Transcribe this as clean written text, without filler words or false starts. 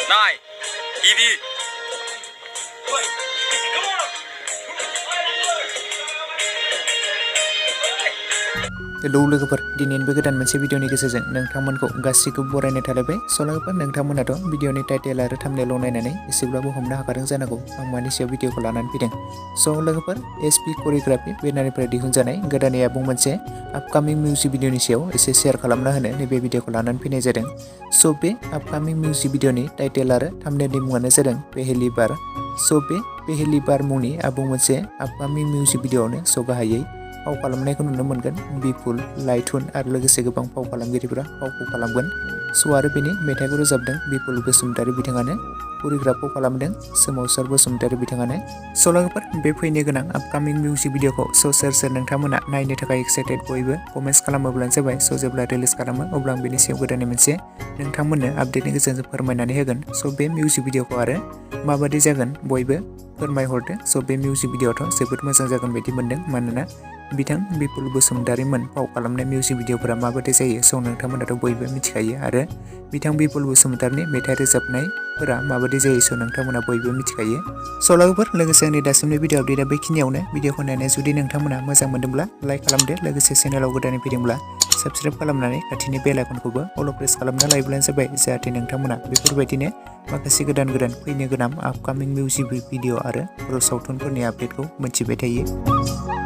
9 ED hello लोगोफोर दिनैनि बे गोदान मोनसे भिडिअनि गेजेरजों नोंथांमोनखौ गासैखौबो बरायनाय थालायबाय। स' लोगोफोर नोंथांमोनाथ' भिडिअनि टाइटेल आरो थाम्बनेइल नायनानै एसेब्लाबो हमनो हाखादों जानांगौ आं मानि सायाव भिडिअखौ लानानै फैदों। स' लोगोफोर एसपी करिय'ग्राफि बेनारनिफ्राय दिहुनजानाय गोदानै आबुं मोनसे आपकामिं मिउजिक भिडिअनि सायाव एसे शेयार खालामना होनो नैबे भिडिअखौ लानानै फैनाय जादों। स' बे आपकामिं मिउजिक भिडिअनि टाइटेल आरो थाम्बनेइलनि मुङानो जादों पहेली बार। स' बे पहेली बार मुंनि आबुं मोनसे आपकामिं मिउजिक भिडिअआवनो स' गाहायै फाव खालामनायखौ नुनो मोनगोन बिपुल, लाइथुन आरो लोगोसे गोबां फाव खालामगिरिफोरा फावखौ खालामगोन। स' आरो बेनि मेथाइखौ रोजाबदों बिपुल बसुमतारी बिथाङानो, करिय'ग्राफखौ खालामदों सोमावसार बसुमतारी बिथाङानो। स' लोगोफोर बे फैनो गोनां आपकामिं मिउजिक भिडिअखौ सोर सोर नोंथांमोना नायनो थाखाय एक्साइटेड बयबो कमेन्ट्स खालामोब्लानो जाबाय। स' जेब्ला रिलिज खालामो अब्ला आं बेनि सायाव गोदानै मोनसे नोंथांमोननो आपडेटनि गेजेरजों फोरमायनानै होगोन। स' बे मिउजिक भिडिअखौ आरो माबादि जागोन बयबो फोरमायहरदो। स' बे मिउजिक भिडिअआथ' जोबोद मोजां जागोन बायदि मोनदों, मानोना बिथां बिपुल बसुमतारीमोन फाव खालामनाय मिउजिक भिडिअफोरा माबादि जायो स' नोंथांमोनाथ' बयबो मिथिखायो, आरो बिथां बिपुल बसुमतारीनि मेथाइ रोजाबनायफोरा माबादि जायो स' नोंथांमोना बयबो मिथिखायो। स' लोगोफोर लोगोसे आंनि दासिमनि भिडिअ आपडेटआ बेखिनियावनो। भिडिअखौ नायनानै जुदि नोंथांमोना मोजां मोनदोंब्ला लाइक खालामदो, लोगोसे चेनेलाव गोदानै फैदोंब्ला साबस्क्राइब खालामनानै खाथिनि बेल आइकनखौबो अल प्रेस खालामना लायोब्लानो जाबाय, जाहाथे नोंथांमोना बेफोरबायदिनो माखासे गोदान फैनो गोनां आपकामिं मिउजिक भिडिअ आरो बर' सावथुनफोरनि आपडेटखौ मोनथिबाय थायो।